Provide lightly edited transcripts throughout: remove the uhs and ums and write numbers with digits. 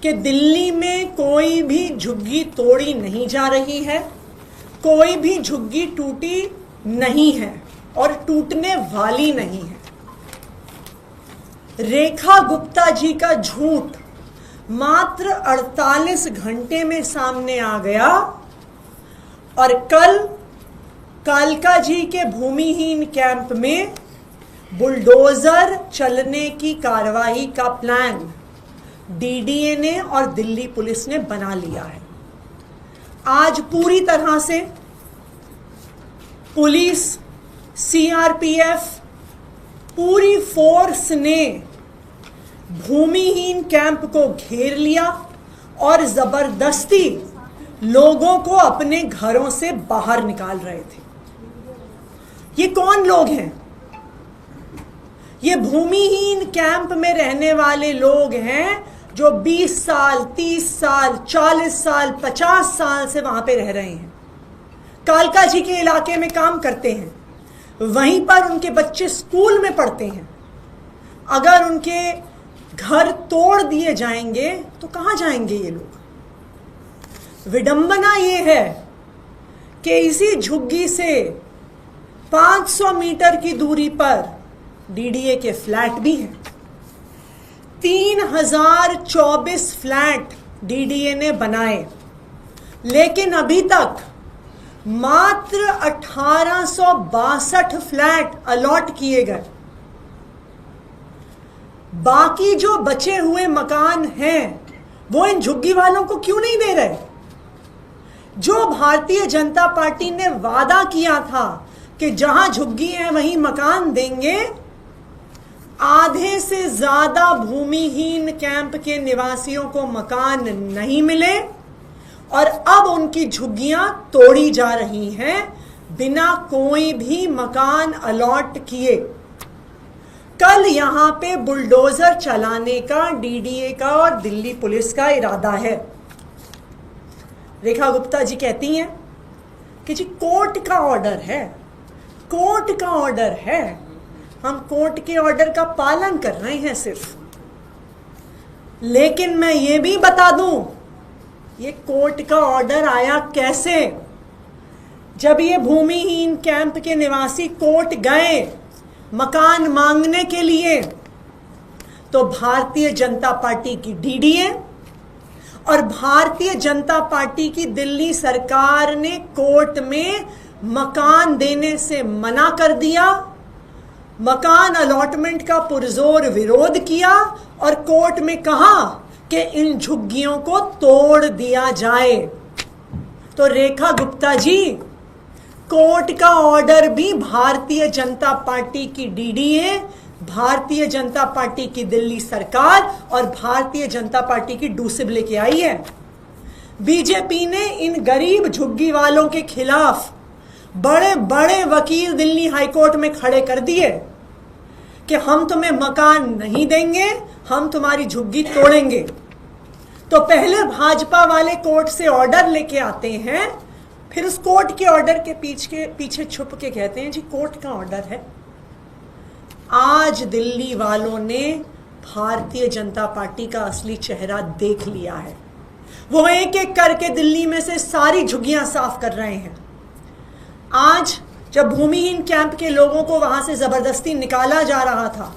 कि दिल्ली में कोई भी झुग्गी तोड़ी नहीं जा रही है, कोई भी झुग्गी टूटी नहीं है और टूटने वाली नहीं है। रेखा गुप्ता जी का झूठ मात्र 48 घंटे में सामने आ गया और कल कालका जी के भूमिहीन कैंप में बुलडोजर चलने की कार्रवाई का प्लान डीडीए ने और दिल्ली पुलिस ने बना लिया है। आज पूरी तरह से पुलिस, सीआरपीएफ, पूरी फोर्स ने भूमिहीन कैंप को घेर लिया और जबरदस्ती लोगों को अपने घरों से बाहर निकाल रहे थे। ये कौन लोग हैं? ये भूमिहीन कैंप में रहने वाले लोग हैं जो 20 साल, 30 साल, 40 साल, 50 साल से वहां पे रह रहे हैं, कालका जी के इलाके में काम करते हैं, वहीं पर उनके बच्चे स्कूल में पढ़ते हैं। अगर उनके घर तोड़ दिए जाएंगे तो कहां जाएंगे ये लोग? विडंबना ये है कि इसी झुग्गी से 500 मीटर की दूरी पर डीडीए के फ्लैट भी हैं। 3024 फ्लैट डीडीए ने बनाए, लेकिन अभी तक मात्र 1862 फ्लैट अलॉट किए गए। बाकी जो बचे हुए मकान हैं वो इन झुग्गी वालों को क्यों नहीं दे रहे? जो भारतीय जनता पार्टी ने वादा किया था कि जहां झुग्गी है वहीं मकान देंगे, आधे से ज्यादा भूमिहीन कैंप के निवासियों को मकान नहीं मिले और अब उनकी झुग्गियां तोड़ी जा रही हैं बिना कोई भी मकान अलॉट किए। कल यहां पे बुलडोजर चलाने का डीडीए का और दिल्ली पुलिस का इरादा है। रेखा गुप्ता जी कहती हैं कि जी कोर्ट का ऑर्डर है, कोर्ट का ऑर्डर है, हम कोर्ट के ऑर्डर का पालन कर रहे हैं सिर्फ। लेकिन मैं ये भी बता दूं, ये कोर्ट का ऑर्डर आया कैसे? जब ये भूमिहीन कैंप के निवासी कोर्ट गए मकान मांगने के लिए, तो भारतीय जनता पार्टी की डीडीए और भारतीय जनता पार्टी की दिल्ली सरकार ने कोर्ट में मकान देने से मना कर दिया, मकान अलॉटमेंट का पुरजोर विरोध किया और कोर्ट में कहा कि इन झुग्गियों को तोड़ दिया जाए। तो रेखा गुप्ता जी, कोर्ट का ऑर्डर भी भारतीय जनता पार्टी की डीडीए, भारतीय जनता पार्टी की दिल्ली सरकार और भारतीय जनता पार्टी की डूसिब लेके आई है। बीजेपी ने इन गरीब झुग्गी वालों के खिलाफ बड़े बड़े वकील दिल्ली हाईकोर्ट में खड़े कर दिए कि हम तुम्हें मकान नहीं देंगे, हम तुम्हारी झुग्गी तोड़ेंगे। तो पहले भाजपा वाले कोर्ट से ऑर्डर लेके आते हैं, फिर उस कोर्ट के ऑर्डर के पीछे छुप के कहते हैं जी कोर्ट का ऑर्डर है। आज दिल्ली वालों ने भारतीय जनता पार्टी का असली चेहरा देख लिया है। वो एक एक करके दिल्ली में से सारी झुग्गियां साफ कर रहे हैं। आज जब भूमिहीन कैंप के लोगों को वहां से जबरदस्ती निकाला जा रहा था,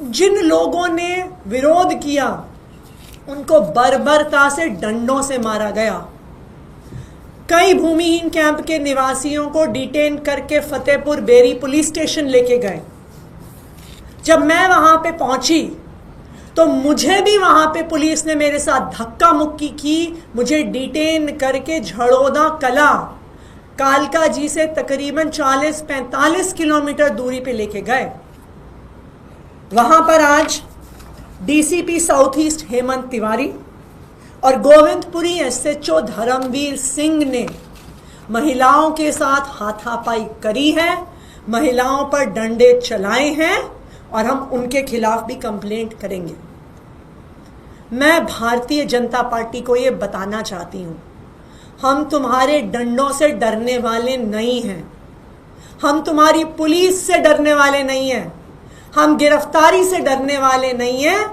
जिन लोगों ने विरोध किया उनको बर्बरता से डंडों से मारा गया। कई भूमिहीन कैंप के निवासियों को डिटेन करके फतेहपुर बेरी पुलिस स्टेशन लेके गए। जब मैं वहां पे पहुंची तो मुझे भी वहां पे पुलिस ने मेरे साथ धक्का मुक्की की, मुझे डिटेन करके झड़ौदा कला कालका जी से तकरीबन 40-45 किलोमीटर दूरी पे लेके गए। वहां पर आज DCP south east Hemant Tiwari और गोविंदपुरी एसएचओ धर्मवीर सिंह ने महिलाओं के साथ हाथापाई करी है, महिलाओं पर डंडे चलाए हैं और हम उनके खिलाफ भी कंप्लेंट करेंगे। मैं भारतीय जनता पार्टी को ये बताना चाहती हूं, हम तुम्हारे डंडों से डरने वाले नहीं हैं, हम तुम्हारी पुलिस से डरने वाले नहीं हैं, हम गिरफ्तारी से डरने वाले नहीं हैं,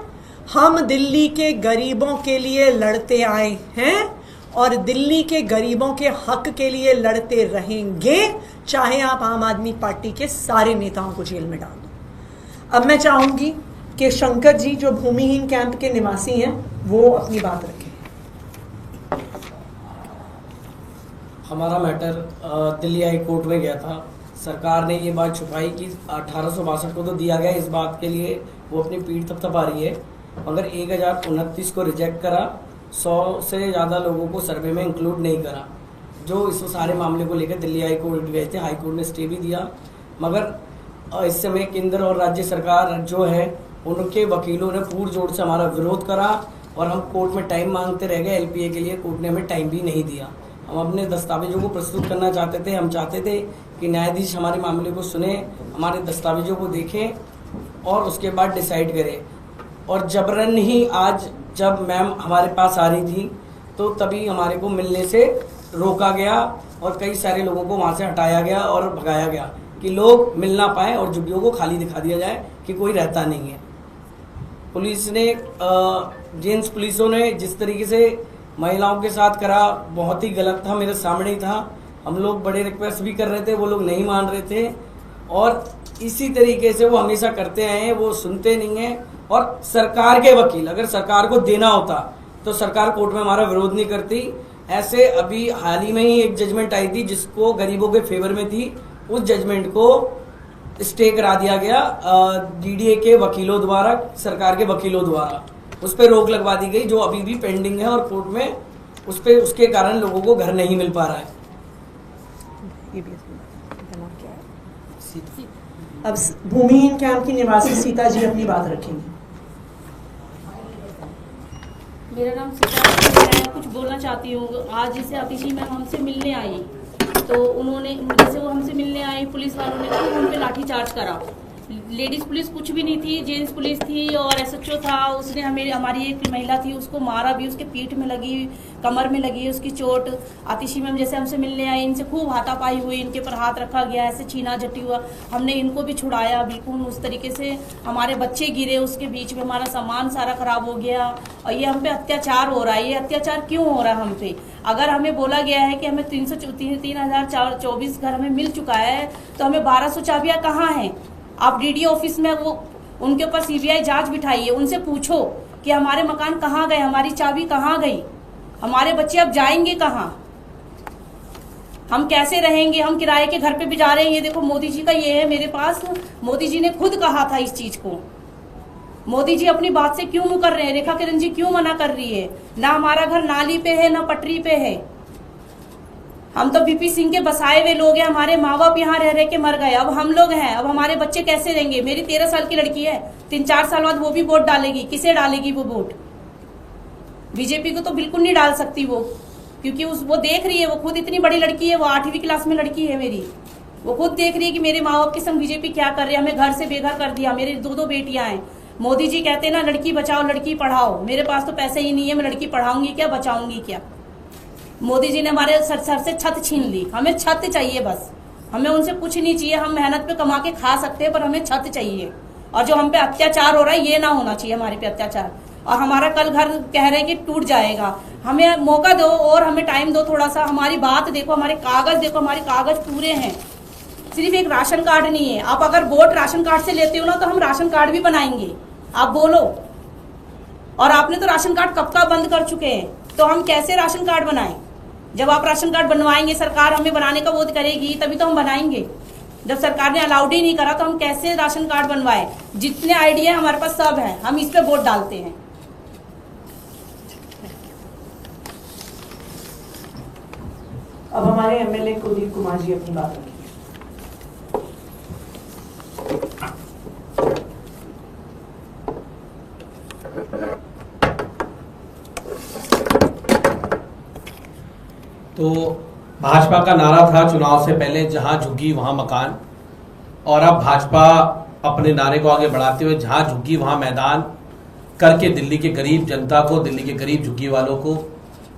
हम दिल्ली के गरीबों के लिए लड़ते आए हैं और दिल्ली के गरीबों के हक के लिए लड़ते रहेंगे, चाहे आप आम आदमी पार्टी के सारे नेताओं को जेल में डाल दो। अब मैं चाहूंगी कि शंकर जी जो भूमिहीन कैंप के निवासी हैं वो अपनी बात रखें। हमारा मैटर दिल्ली हाई कोर्ट में गया था। सरकार ने ये बात छुपाई कि 1862 को तो दिया गया, इस बात के लिए वो अपनी पीठ थपथपा रही है, मगर 1029 को रिजेक्ट करा, 100 से ज़्यादा लोगों को सर्वे में इंक्लूड नहीं करा। जो इस सारे मामले को लेकर दिल्ली हाई कोर्ट गए थे, हाई कोर्ट ने स्टे भी दिया, मगर इस समय केंद्र और राज्य सरकार जो है उनके वकीलों ने पूर जोड़ से हमारा विरोध करा और हम कोर्ट में टाइम मांगते रह गए। एलपीए के लिए कोर्ट ने हमें टाइम भी नहीं दिया। हम अपने दस्तावेजों को प्रस्तुत करना चाहते थे। हम चाहते थे कि न्यायाधीश हमारे मामले को सुने, हमारे दस्तावेजों को देखें और उसके बाद डिसाइड करें। और जबरन ही आज जब मैम हमारे पास आ रही थी तो तभी हमारे को मिलने से रोका गया और कई सारे लोगों को वहाँ से हटाया गया और भगाया गया कि लोग मिल ना पाए और झुग्गियों को खाली दिखा दिया जाए कि कोई रहता नहीं है। पुलिस ने जेंट्स पुलिसों ने जिस तरीके से महिलाओं के साथ करा बहुत ही गलत था, मेरे सामने ही था। हम लोग बड़े रिक्वेस्ट भी कर रहे थे, वो लोग नहीं मान रहे थे और इसी तरीके से वो हमेशा करते आए हैं, वो सुनते नहीं हैं। और सरकार के वकील, अगर सरकार को देना होता तो सरकार कोर्ट में हमारा विरोध नहीं करती। ऐसे अभी हाल ही में ही एक जजमेंट आई थी जिसको गरीबों के फेवर में थी, उस जजमेंट को स्टे करा दिया गया डीडीए के वकीलों द्वारा, सरकार के वकीलों द्वारा उस पर रोक लगवा दी गई, जो अभी भी पेंडिंग है और कोर्ट में उस पे उसके कारण लोगों को घर नहीं मिल पा रहा है। अब भूमिहीन कैंप की निवासी सीता जी अपनी बात रखेंगी। मेरा नाम सीता है, मैं कुछ बोलना चाहती हूँ। आज जैसे अतिशी मैम हमसे मिलने आई तो उन्होंने, जैसे वो हमसे मिलने आई, पुलिस वालों ने खूब हम पे लाठीचार्ज करा। लेडीज पुलिस कुछ भी नहीं थी, जेंट्स पुलिस थी और एसएचओ था। उसने हमारी एक महिला थी उसको मारा भी, उसके पीठ में लगी, कमर में लगी उसकी चोट। आतिशी मैम जैसे हमसे मिलने आई, इनसे खूब हाथापाई हुई, इनके ऊपर हाथ रखा गया, ऐसे छीना झट्टी हुआ। हमने इनको भी छुड़ाया बिल्कुल उस तरीके से। हमारे बच्चे गिरे उसके बीच में, हमारा सामान सारा खराब हो गया और ये हम पे अत्याचार हो रहा है। ये अत्याचार क्यों हो रहा है हम पे? अगर हमें बोला गया है कि हमें 3024 घर हमें मिल चुका है तो हमें 1200 चाबियां कहाँ हैं? आप डीडी ऑफिस में वो उनके ऊपर सीबीआई जांच बिठाइए, उनसे पूछो कि हमारे मकान कहाँ गए, हमारी चाबी कहाँ गई, हमारे बच्चे अब जाएंगे कहाँ, हम कैसे रहेंगे? हम किराए के घर पे भी जा रहे हैं। ये देखो मोदी जी का ये है मेरे पास, मोदी जी ने खुद कहा था इस चीज को। मोदी जी अपनी बात से क्यों मुकर रहे हैं? रेखा किरण जी क्यों मना कर रही है? ना हमारा घर नाली पे है ना पटरी पे है। हम तो बीपी सिंह के बसाए हुए लोग हैं, हमारे माँ बाप यहाँ रह रह के मर गए, अब हम लोग हैं, अब हमारे बच्चे कैसे रहेंगे? मेरी 13 साल की लड़की है, 3-4 साल बाद वो भी वोट डालेगी। किसे डालेगी वो वोट? बीजेपी को तो बिल्कुल नहीं डाल सकती वो, क्योंकि वो देख रही है, वो खुद इतनी बड़ी लड़की है, वो 8वीं क्लास में लड़की है मेरी, वो खुद देख रही है कि मेरे माँ बाप के संग बीजेपी क्या कर रही है। हमें घर से बेघर कर दिया, मेरी 2 बेटियां हैं। मोदी जी कहते हैं ना लड़की बचाओ लड़की पढ़ाओ, मेरे पास तो पैसे ही नहीं है, मैं लड़की पढ़ाऊंगी क्या, बचाऊंगी क्या? मोदी जी ने हमारे सर से छत छीन ली। हमें छत चाहिए बस, हमें उनसे कुछ नहीं चाहिए। हम मेहनत पे कमा के खा सकते हैं पर हमें छत चाहिए। और जो हम पे अत्याचार हो रहा है ये ना होना चाहिए हमारे पे अत्याचार। और हमारा कल घर कह रहे हैं कि टूट जाएगा, हमें मौका दो और हमें टाइम दो थोड़ा सा। हमारी बात देखो, हमारे कागज देखो, हमारे कागज पूरे हैं। सिर्फ एक राशन कार्ड नहीं है। आप अगर वोट राशन कार्ड से लेते हो ना तो हम राशन कार्ड भी बनाएंगे, आप बोलो। और आपने तो राशन कार्ड कब का बंद कर चुके हैं, तो हम कैसे राशन कार्ड बनाएं? जब आप राशन कार्ड बनवाएंगे, सरकार हमें बनाने का वो करेगी तभी तो हम बनाएंगे। जब सरकार ने अलाउड ही नहीं करा तो हम कैसे राशन कार्ड बनवाए? जितने आइडिया हमारे पास सब है, हम इस पे वोट डालते हैं। अब हमारे एमएलए कुलदीप कुमार जी अपनी बात रखेंगे। तो भाजपा का नारा था चुनाव से पहले जहां झुग्गी वहां मकान, और अब भाजपा अपने नारे को आगे बढ़ाते हुए जहां झुग्गी वहां मैदान करके दिल्ली के गरीब जनता को, दिल्ली के गरीब झुग्गी वालों को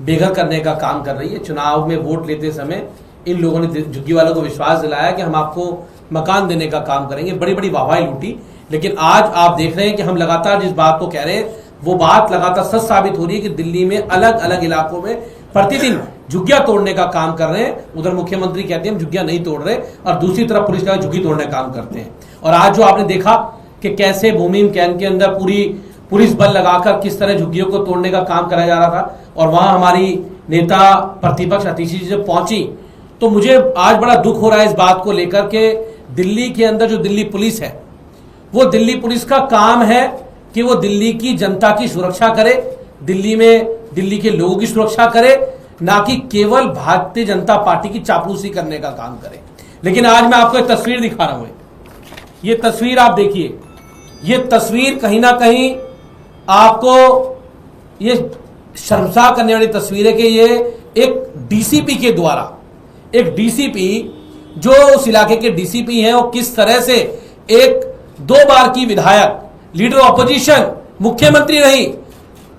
बेघर करने का काम कर रही है। चुनाव में वोट लेते समय इन लोगों ने झुग्गी वालों को विश्वास दिलाया कि हम आपको मकान देने का काम करेंगे, बड़ी बड़ी वाहवाही लूटी। लेकिन आज आप देख रहे हैं कि हम लगातार जिस बात को कह रहे हैं वो बात लगातार सच साबित हो रही है कि दिल्ली में अलग अलग इलाकों में प्रतिदिन झुग्गियां तोड़ने का काम कर रहे हैं। उधर मुख्यमंत्री कहते हैं हम झुग्गियां नहीं तोड़ रहे, और दूसरी तरफ पुलिस का झुग्गी तोड़ने का काम करते हैं। और आज जो आपने देखा कि कैसे भूमिहीन कैंप के अंदर पूरी पुलिस बल लगाकर किस तरह झुग्गियों को तोड़ने का काम कराया जा रहा था, और वहां हमारी नेता प्रतिपक्ष आतिशी जी जब पहुंची तो मुझे आज बड़ा दुख हो रहा है इस बात को लेकर के दिल्ली के अंदर जो दिल्ली पुलिस है, वो दिल्ली पुलिस का काम है कि वो दिल्ली की जनता की सुरक्षा करे, दिल्ली में दिल्ली के लोगों की सुरक्षा करे, ना कि केवल भारतीय जनता पार्टी की चापलूसी करने का काम करे। लेकिन आज मैं आपको एक तस्वीर दिखा रहा हूं, ये तस्वीर आप देखिए, ये तस्वीर कहीं ना कहीं आपको ये शर्मसार करने वाली तस्वीर है कि ये एक डीसीपी के द्वारा, एक डीसीपी जो उस इलाके के डीसीपी हैं, वो किस तरह से एक 2 बार की विधायक, लीडर ऑपोजिशन, मुख्यमंत्री रही,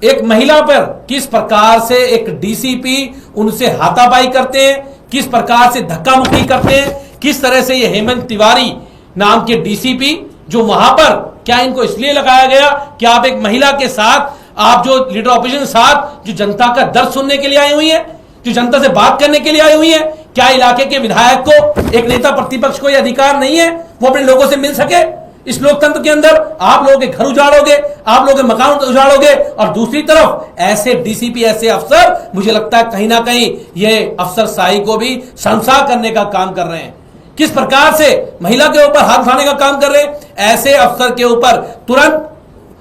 एक महिला पर किस प्रकार से एक डीसीपी उनसे हाथापाई करते हैं, किस प्रकार से धक्का मुक्की करते हैं, किस तरह से ये हेमंत तिवारी नाम के डीसीपी जो वहां पर, क्या इनको इसलिए लगाया गया कि आप एक महिला के साथ, आप जो लीडर ऑपोजिशन के साथ जो जनता का दर्द सुनने के लिए आई हुई है, जो जनता से बात करने के लिए आई हुई है, क्या इलाके के विधायक को, एक नेता प्रतिपक्ष को यह अधिकार नहीं है वो अपने लोगों से मिल सके? इस लोकतंत्र के अंदर आप लोगों के घर उजाड़ोगे, आप लोगों के मकान उजाड़ोगे, और दूसरी तरफ ऐसे डीसीपी, ऐसे अफसर, मुझे लगता है कहीं ना कहीं ये अफसरशाही को भी शर्मसार करने का काम कर रहे हैं। किस प्रकार से महिला के ऊपर हाथ उठाने का काम कर रहे हैं, ऐसे अफसर के ऊपर तुरंत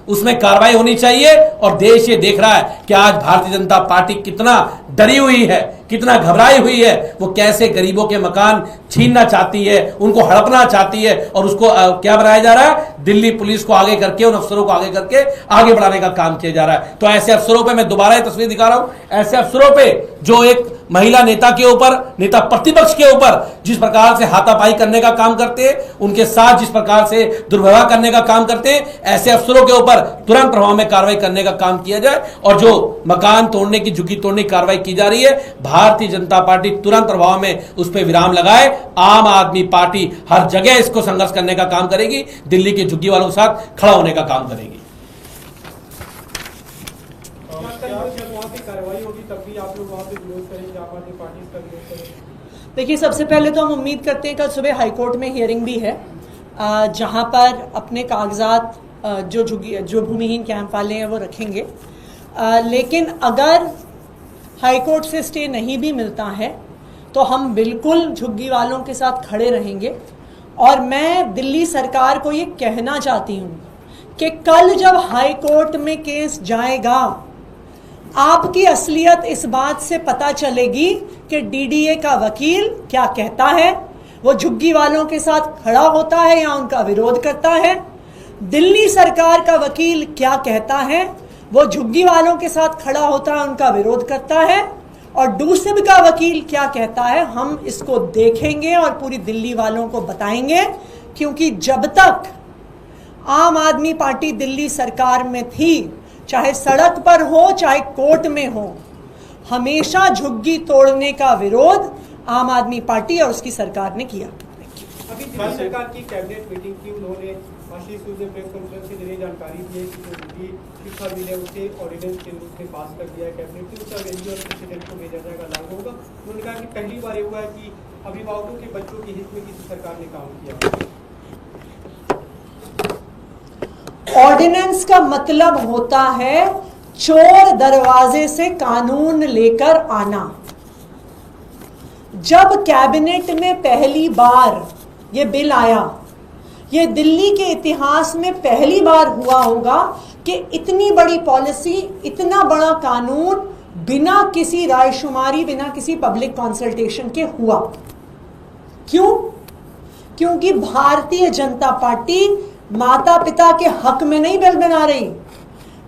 उसमें कार्रवाई होनी चाहिए। और देश ये देख रहा है कि आज भारतीय जनता पार्टी कितना डरी हुई है, कितना घबराई हुई है, वो कैसे गरीबों के मकान छीनना चाहती है, उनको हड़पना चाहती है, और उसको क्या बनाया जा रहा है, दिल्ली पुलिस को आगे करके, उन अफसरों को आगे करके आगे बढ़ाने का काम किया जा रहा है। तो ऐसे अफसरों पे मैं दोबारा ये तस्वीर दिखा रहा हूं, ऐसे अफसरों पे जो एक महिला नेता के ऊपर, नेता प्रतिपक्ष के ऊपर जिस प्रकार से हाथापाई करने का काम करते हैं, उनके साथ जिस प्रकार से दुर्व्यवहार करने का काम करते हैं, ऐसे अफसरों के ऊपर तुरंत प्रभाव में कार्रवाई करने का काम किया जाए। और जो मकान तोड़ने की, झुग्गी तोड़ने की कार्रवाई की जा रही है, भारतीय जनता पार्टी तुरंत प्रभाव में उस पर विराम लगाए। आम आदमी पार्टी हर जगह इसको संघर्ष करने का काम करेगी, दिल्ली के झुग्गी वालों के साथ खड़ा होने का काम करेगी। देखिए, सबसे पहले तो हम उम्मीद करते हैं कल सुबह हाईकोर्ट में हियरिंग भी है, जहां पर अपने कागजात जो भूमिहीन कैंप वाले हैं वो रखेंगे। लेकिन अगर हाईकोर्ट से स्टे नहीं भी मिलता है तो हम बिल्कुल झुग्गी वालों के साथ खड़े रहेंगे। और मैं दिल्ली सरकार को ये कहना चाहती हूँ कि कल जब हाईकोर्ट में केस जाएगा, आपकी असलियत इस बात से पता चलेगी कि डीडीए का वकील क्या कहता है, वो झुग्गी वालों के साथ खड़ा होता है या उनका विरोध करता है। दिल्ली सरकार का वकील क्या कहता है, वो झुग्गी वालों के साथ खड़ा होता है, उनका विरोध करता है। और डूसिब का वकील क्या कहता है, हम इसको देखेंगे और पूरी दिल्ली वालों को बताएंगे। क्योंकि जब तक आम आदमी पार्टी दिल्ली सरकार में थी, चाहे सड़क पर हो चाहे कोर्ट में हो, हमेशा झुग्गी तोड़ने का विरोध आम आदमी पार्टी और उसकी सरकार ने किया। अभी दिल्ली सरकार की कैबिनेट मीटिंग की, उन्होंने आशीष सूद ने प्रेस कॉन्फ्रेंस के जरिए जानकारी दी है कि जो भी शिक्षा बिल है उसे ऑर्डिनेंस के रूप में पास कर दिया है कैबिनेट की, उसका रेंज और प्रेसिडेंट को भेजा जाएगा, लागू होगा। उन्होंने कहा कि पहली बार ये हुआ है कि अभिभावकों के बच्चों के हित में किसी सरकार ने काम किया। ऑर्डिनेंस का मतलब होता है चोर दरवाजे से कानून लेकर आना। जब कैबिनेट में पहली बार ये बिल आया, ये दिल्ली के इतिहास में पहली बार हुआ होगा कि इतनी बड़ी पॉलिसी, इतना बड़ा कानून बिना किसी रायशुमारी, बिना किसी पब्लिक कंसल्टेशन के हुआ। क्यों? क्योंकि भारतीय जनता पार्टी माता पिता के हक में नहीं बिल बना रही।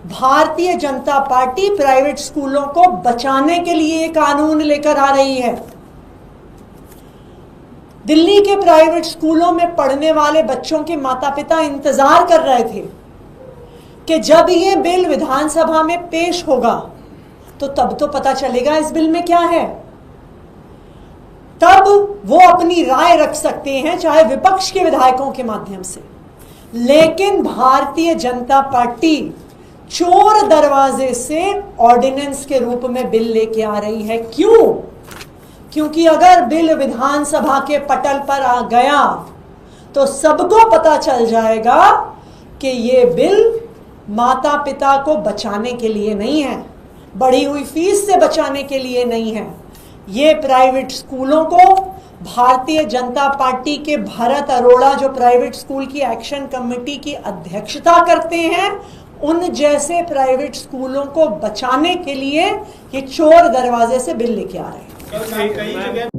भारतीय जनता पार्टी प्राइवेट स्कूलों को बचाने के लिए कानून लेकर आ रही है। दिल्ली के प्राइवेट स्कूलों में पढ़ने वाले बच्चों के माता पिता इंतजार कर रहे थे कि जब ये बिल विधानसभा में पेश होगा तो तब तो पता चलेगा इस बिल में क्या है, तब वो अपनी राय रख सकते हैं, चाहे विपक्ष के विधायकों के माध्यम से। लेकिन भारतीय जनता पार्टी चोर दरवाजे से ऑर्डिनेंस के रूप में बिल लेके आ रही है। क्यों? क्योंकि अगर बिल विधानसभा के पटल पर आ गया तो सबको पता चल जाएगा कि ये बिल माता पिता को बचाने के लिए नहीं है, बढ़ी हुई फीस से बचाने के लिए नहीं है। ये प्राइवेट स्कूलों को भारतीय जनता पार्टी के भरत अरोड़ा, जो प्राइवेट स्कूल की एक्शन कमेटी की अध्यक्षता करते हैं, उन जैसे प्राइवेट स्कूलों को बचाने के लिए ये चोर दरवाजे से बिल लेके आ रहे हैं। कई जगह